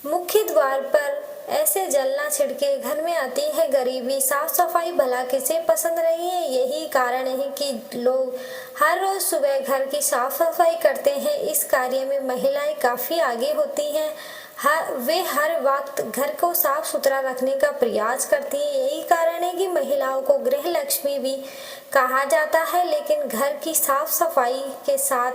मुख्य द्वार पर ऐसे जल ना छिड़के, घर में आती है गरीबी, साफ सफाई भला किसे पसंद नहीं है। यही कारण है कि लोग हर रोज सुबह घर की साफ सफाई करते हैं। इस कार्य में महिलाएं काफी आगे होती हैं। वे हर वक्त घर को साफ सुथरा रखने का प्रयास करती हैं। यही कारण है कि महिलाओं को गृह लक्ष्मी भी कहा जाता है। लेकिन घर की साफ सफाई के साथ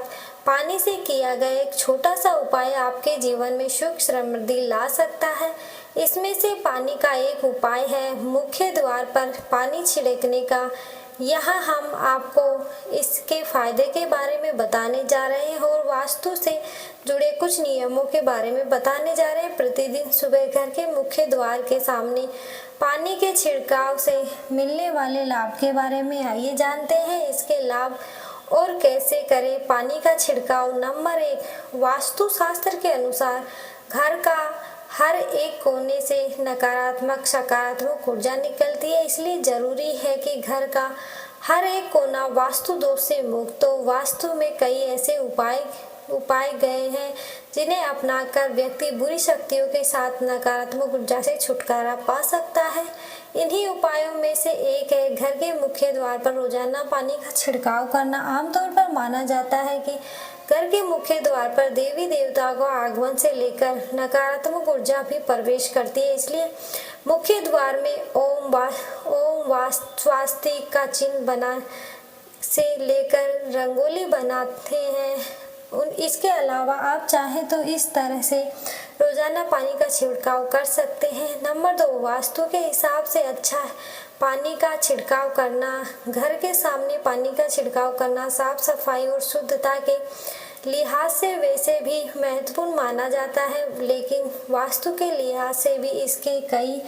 पानी से किया गया एक छोटा सा उपाय आपके जीवन में सुख समृद्धि ला सकता है। इसमें से पानी का एक उपाय है मुख्य द्वार पर पानी छिड़कने का। यहाँ हम आपको इसके फायदे के बारे में बताने जा रहे हैं और वास्तु से जुड़े कुछ नियमों के बारे में बताने जा रहे हैं। प्रतिदिन सुबह घर के मुख्य द्वार के सामने पानी के छिड़काव से मिलने वाले लाभ के बारे में आइए जानते हैं। इसके लाभ और कैसे करें। पानी का छिड़काव। नंबर 1, वास्तु शास्त्र के अनुसार घर का हर एक कोने से नकारात्मक सकारात्मक ऊर्जा निकलती है, इसलिए जरूरी है कि घर का हर एक कोना वास्तु दोष से मुक्त हो। वास्तु में कई ऐसे उपाय गए हैं जिन्हें अपनाकर व्यक्ति बुरी शक्तियों के साथ नकारात्मक ऊर्जा से छुटकारा पा सकता है। इन्हीं उपायों में से एक है घर के मुख्य द्वार पर रोजाना पानी का छिड़काव करना। आमतौर पर माना जाता है कि घर के मुख्य द्वार पर देवी देवताओं को आगमन से लेकर नकारात्मक ऊर्जा भी प्रवेश करती है, इसलिए मुख्य द्वार में ओम स्वास्तिक का चिन्ह बना से लेकर रंगोली बनाते हैं। इसके अलावा आप चाहें तो इस तरह से रोजाना पानी का छिड़काव कर सकते हैं। नंबर 2, वास्तु के हिसाब से अच्छा पानी का छिड़काव करना। घर के सामने पानी का छिड़काव करना साफ सफाई और शुद्धता के लिहाज से वैसे भी महत्वपूर्ण माना जाता है, लेकिन वास्तु के लिहाज से भी इसके कई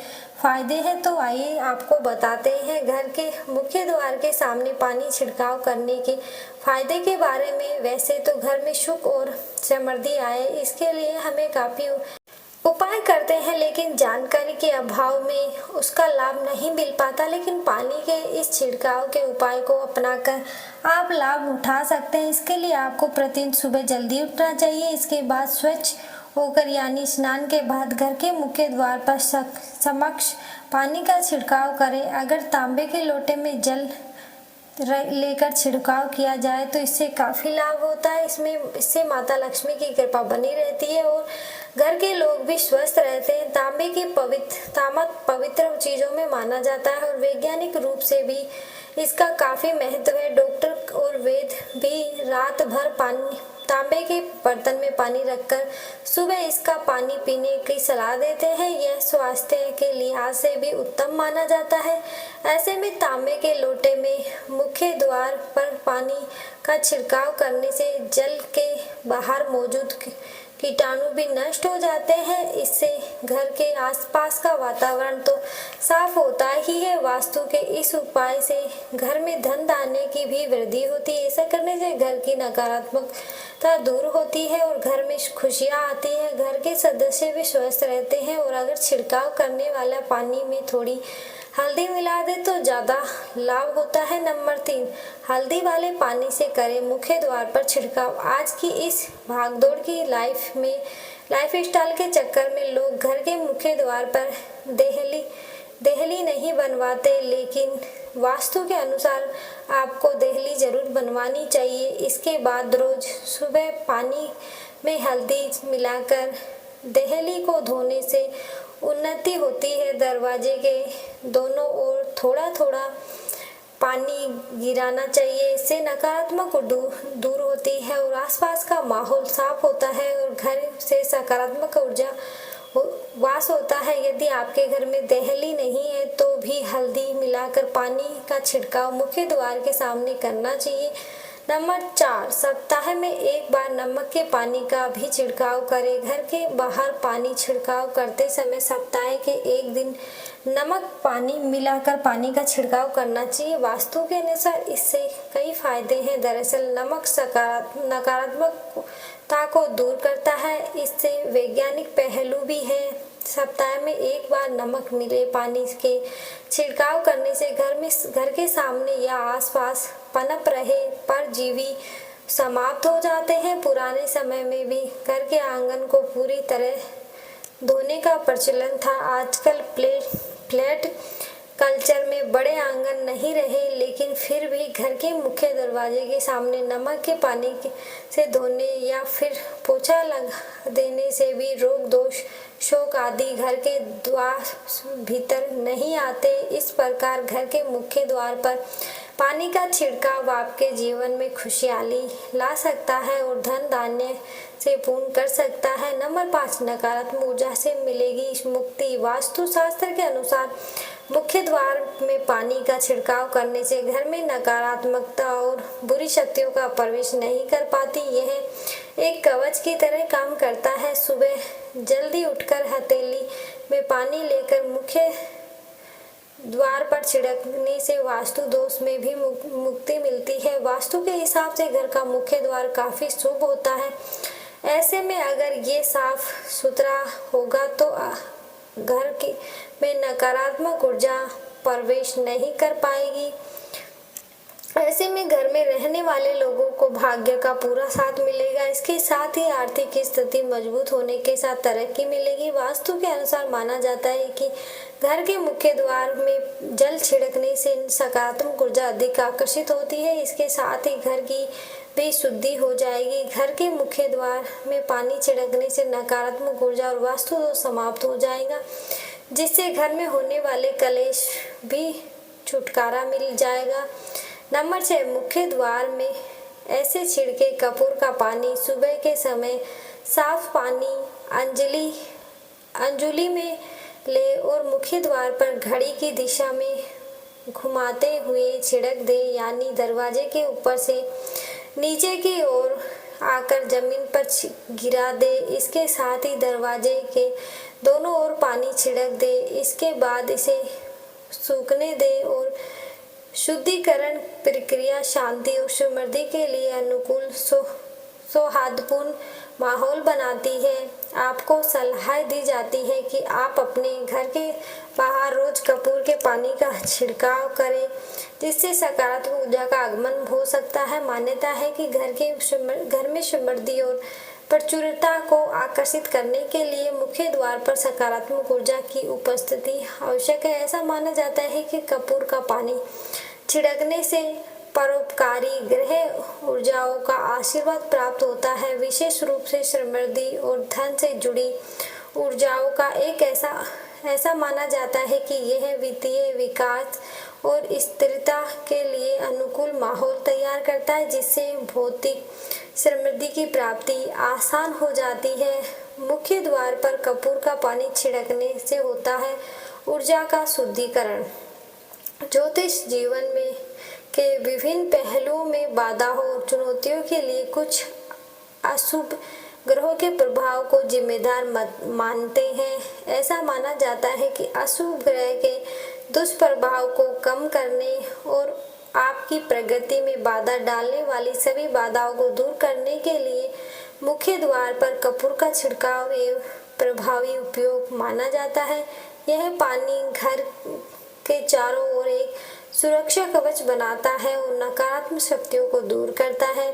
फायदे हैं। तो आइए आपको बताते हैं घर के मुख्य द्वार के सामने पानी छिड़काव करने के फायदे के बारे में। वैसे तो घर में सुख और समृद्धि आए, इसके लिए हमें काफी उपाय करते हैं, लेकिन जानकारी के अभाव में उसका लाभ नहीं मिल पाता। लेकिन पानी के इस छिड़काव के उपाय को अपनाकर आप लाभ उठा सकते हैं। इसके लिए आपको प्रतिदिन सुबह जल्दी उठना चाहिए। इसके बाद स्वच्छ होकर यानी स्नान के बाद घर के मुख्य द्वार पर समक्ष पानी का छिड़काव करें। अगर तांबे के लोटे में जल लेकर छिड़काव किया जाए तो इससे काफी लाभ होता है। इससे माता लक्ष्मी की कृपा बनी रहती है और घर के लोग भी स्वस्थ रहते हैं। तांबे की पवित्र चीजों में माना जाता है और वैज्ञानिक रूप से भी इसका काफी महत्व है। डॉक्टर और वैद्य भी रात भर तांबे के बर्तन में पानी रखकर सुबह इसका पानी पीने की सलाह देते हैं। यह स्वास्थ्य के लिहाज से भी उत्तम माना जाता है। ऐसे में तांबे के लोटे में मुख्य द्वार पर पानी का छिड़काव करने से जल के बाहर मौजूद कीटाणु भी नष्ट हो जाते हैं। इससे घर के आसपास का वातावरण तो साफ होता ही है, वास्तु के इस उपाय से घर में धन आने की भी वृद्धि होती है। ऐसा करने से घर की नकारात्मकता दूर होती है और घर में खुशियाँ आती है। घर के सदस्य भी स्वस्थ रहते हैं और अगर छिड़काव करने वाला पानी में थोड़ी हल्दी मिला दे तो ज़्यादा लाभ होता है। नंबर 3, हल्दी वाले पानी से करें मुख्य द्वार पर छिड़काव। आज की इस भागदौड़ की लाइफ स्टाइल के चक्कर में लोग घर के मुख्य द्वार पर देहली नहीं बनवाते, लेकिन वास्तु के अनुसार आपको देहली जरूर बनवानी चाहिए। इसके बाद रोज सुबह पानी में हल्दी मिलाकर देहली को धोने से उन्नति होती है। दरवाजे के दोनों ओर थोड़ा थोड़ा पानी गिराना चाहिए, इससे नकारात्मक दूर होती है और आसपास का माहौल साफ होता है और घर से सकारात्मक ऊर्जा वास होता है। यदि आपके घर में देहली नहीं है तो भी हल्दी मिलाकर पानी का छिड़काव मुख्य द्वार के सामने करना चाहिए। नंबर 4, सप्ताह में एक बार नमक के पानी का भी छिड़काव करें। घर के बाहर पानी छिड़काव करते समय सप्ताह के एक दिन नमक पानी मिलाकर पानी का छिड़काव करना चाहिए। वास्तु के अनुसार इससे कई फायदे हैं। दरअसल नमक नकारात्मकता को दूर करता है, इससे वैज्ञानिक पहलू भी है। सप्ताह में एक बार नमक मिले पानी के छिड़काव करने से घर के सामने या आसपास पनप रहे परजीवी समाप्त हो जाते हैं। पुराने समय में भी घर के आंगन को पूरी तरह धोने का प्रचलन था। आजकल फ्लैट कल्चर में बड़े आंगन नहीं रहे, लेकिन फिर भी घर के मुख्य दरवाजे के सामने नमक के पानी से धोने या फिर पोछा लगा देने से भी रोग दोष शोक आदि घर के द्वार भीतर नहीं आते। इस प्रकार घर के मुख्य द्वार पर पानी का छिड़काव आपके जीवन में खुशहाली ला सकता है और धन धान्य से पूर्ण कर सकता है। नंबर 5, नकारात्मक ऊर्जा से मिलेगी मुक्ति। वास्तु शास्त्र के अनुसार मुख्य द्वार में पानी का छिड़काव करने से घर में नकारात्मकता और बुरी शक्तियों का प्रवेश नहीं कर पाती। यह एक कवच की तरह काम करता है। सुबह जल्दी उठकर हथेली में पानी लेकर मुख्य द्वार पर छिड़कने से वास्तु दोष में भी मुक्ति मिलती है। वास्तु के हिसाब से घर का मुख्य द्वार काफी शुभ होता है। ऐसे में अगर ये साफ सुथरा होगा तो घर में नकारात्मक ऊर्जा प्रवेश नहीं कर पाएगी। ऐसे में घर में रहने वाले लोगों को भाग्य का पूरा साथ मिलेगा। इसके साथ ही आर्थिक स्थिति मजबूत होने के साथ तरक्की मिलेगी। वास्तु के अनुसार माना जाता है कि घर के मुख्य द्वार में जल छिड़कने से सकारात्मक ऊर्जा अधिक आकर्षित होती है। इसके साथ ही घर की भी शुद्धि हो जाएगी। घर के मुख्य द्वार में पानी छिड़कने से नकारात्मक ऊर्जा और वास्तु दोष समाप्त हो जाएगा, जिससे घर में होने वाले कलेश भी छुटकारा मिल जाएगा। नंबर 6, मुख्य द्वार में ऐसे छिड़के कपूर का पानी सुबह के समय साफ पानी अंजुली में ले और मुख्य द्वार पर घड़ी की दिशा में घुमाते हुए छिड़क दे, यानी दरवाजे के ऊपर से नीचे की ओर आकर जमीन पर गिरा दे। इसके साथ ही दरवाजे के दोनों ओर पानी छिड़क दे। इसके बाद इसे सूखने दे और शुद्धिकरण प्रक्रिया शांति और समृद्धि के लिए अनुकूल सौहार्दपूर्ण माहौल बनाती है। आपको सलाह दी जाती है कि आप अपने घर के बाहर रोज कपूर के पानी का छिड़काव करें, जिससे सकारात्मक ऊर्जा का आगमन हो सकता है। मान्यता है कि घर में समृद्धि और प्रचुरता को आकर्षित करने के लिए मुख्य द्वार पर सकारात्मक ऊर्जा की उपस्थिति आवश्यक है। ऐसा माना जाता है कि कपूर का पानी छिड़कने से परोपकारी ग्रह ऊर्जाओं का आशीर्वाद प्राप्त होता है। विशेष रूप से समृद्धि और धन से जुड़ी ऊर्जाओं का एक ऐसा माना जाता है कि यह वित्तीय विकास और स्थिरता के लिए अनुकूल माहौल तैयार करता है, जिससे भौतिक समृद्धि की प्राप्ति आसान हो जाती है। मुख्य द्वार पर कपूर का पानी छिड़कने से होता है ऊर्जा का शुद्धिकरण। ज्योतिष जीवन में के विभिन्न पहलुओं में बाधाओं और चुनौतियों के लिए कुछ अशुभ ग्रहों के प्रभाव को जिम्मेदार मानते हैं। ऐसा माना जाता है कि अशुभ ग्रह के दुष्प्रभाव को कम करने और आपकी प्रगति में बाधा डालने वाली सभी बाधाओं को दूर करने के लिए मुख्य द्वार पर कपूर का छिड़काव एवं प्रभावी उपयोग माना जाता है। यह पानी घर के चारों ओर एक सुरक्षा कवच बनाता है और नकारात्मक शक्तियों को दूर करता है।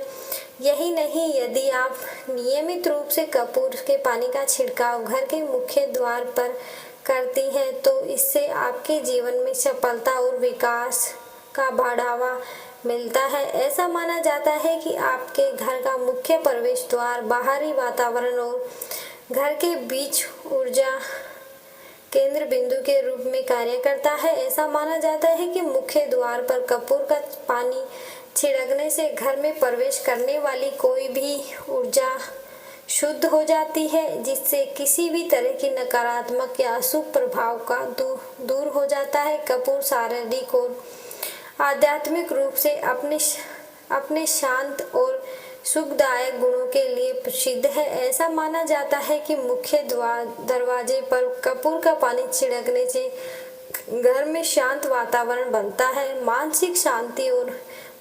यही नहीं, यदि आप नियमित रूप से कपूर के पानी का छिड़काव घर के मुख्य द्वार पर करती हैं, तो इससे आपके जीवन में सफलता और विकास का बढ़ावा मिलता है। ऐसा माना जाता है कि आपके घर का मुख्य प्रवेश द्वार बाहरी वातावरण और घर के बीच ऊर्जा केंद्र बिंदु के रूप में कार्य करता है। ऐसा माना जाता है कि मुख्य द्वार पर कपूर का पानी छिड़कने से घर में प्रवेश करने वाली कोई भी ऊर्जा शुद्ध हो जाती है, जिससे किसी भी तरह की नकारात्मक या अशुभ प्रभाव का दूर हो जाता है। कपूर शारीरिक और आध्यात्मिक रूप से अपने शांत और सुखदायक गुणों के लिए प्रसिद्ध है। ऐसा माना जाता है कि मुख्य दरवाजे पर कपूर का पानी छिड़कने से घर में शांत वातावरण बनता है, मानसिक शांति और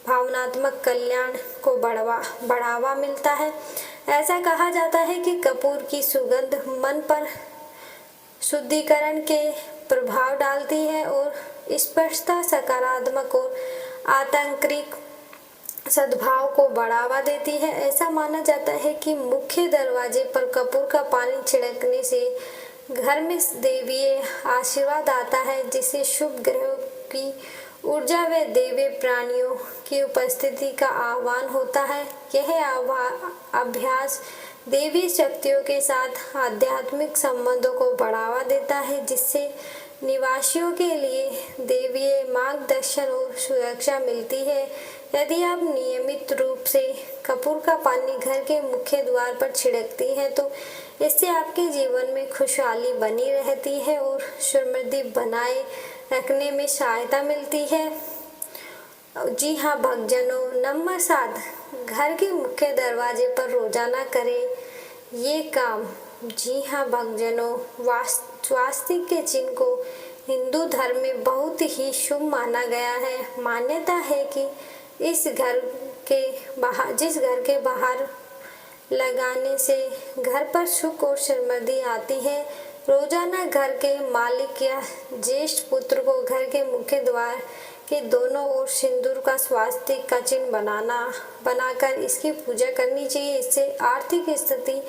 भावनात्मक कल्याण को बढ़ावा मिलता है। ऐसा कहा जाता है कि कपूर की सुगंध मन पर शुद्धिकरण के प्रभाव डालती है और स्पष्टता, सकारात्मक और आंतरिक सद्भाव को बढ़ावा देती है। ऐसा माना जाता है कि मुख्य दरवाजे पर कपूर का पानी छिड़कने से घर में देवीय आशीर्वाद आता है, जिससे शुभ ग्रहों की ऊर्जा व देवी प्राणियों की उपस्थिति का आह्वान होता है। यह अभ्यास देवी शक्तियों के साथ आध्यात्मिक संबंधों को बढ़ावा देता है, जिससे निवासियों के लिए देवीय मार्गदर्शन और सुरक्षा मिलती है। यदि आप नियमित रूप से कपूर का पानी घर के मुख्य द्वार पर छिड़कती हैं तो इससे आपके जीवन में खुशहाली बनी रहती है और समृद्धि बनाए रखने में सहायता मिलती है। जी हाँ भक्तजनों, नंबर 7, घर के मुख्य दरवाजे पर रोजाना करें ये काम। जी हाँ भक्तजनों, स्वास्तिक के चिन्ह को हिंदू धर्म में बहुत ही शुभ माना गया है। मान्यता है कि जिस घर के बाहर लगाने से घर पर सुख और समृद्धि आती है। रोजाना घर के मालिक या ज्येष्ठ पुत्र को घर के मुख्य द्वार के दोनों ओर सिंदूर का स्वास्तिक का चिन्ह बनाकर इसकी पूजा करनी चाहिए। इससे आर्थिक स्थिति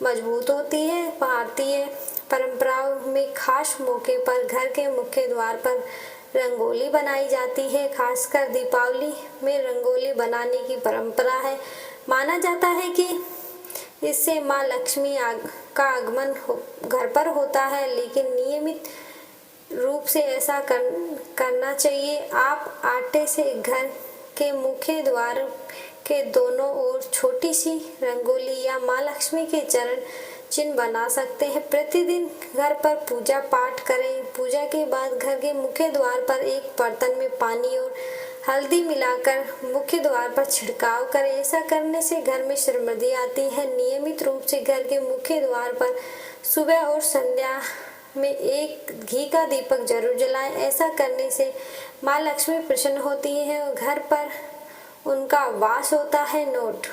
मजबूत होती है। भारतीय परंपराओं में खास मौके पर घर के मुख्य द्वार पर रंगोली बनाई जाती है। खासकर दीपावली में रंगोली बनाने की परंपरा है। माना जाता है कि इससे माँ लक्ष्मी का आगमन घर पर होता है, लेकिन नियमित रूप से ऐसा करना चाहिए। आप आटे से घर के मुख्य द्वार के दोनों ओर छोटी सी रंगोली या माँ लक्ष्मी के चरण चिन्ह बना सकते हैं। प्रतिदिन घर पर पूजा पाठ करें। पूजा के बाद घर के मुख्य द्वार पर एक बर्तन में पानी और हल्दी मिलाकर मुख्य द्वार पर छिड़काव करें। ऐसा करने से घर में समृद्धि आती है। नियमित रूप से घर के मुख्य द्वार पर सुबह और संध्या में एक घी का दीपक जरूर जलाएं। ऐसा करने से माँ लक्ष्मी प्रसन्न होती है और घर पर उनका वास होता है। नोट,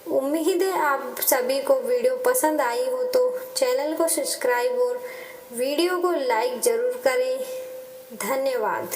उम्मीद है आप सभी को वीडियो पसंद आई हो तो चैनल को सब्सक्राइब और वीडियो को लाइक जरूर करें। धन्यवाद।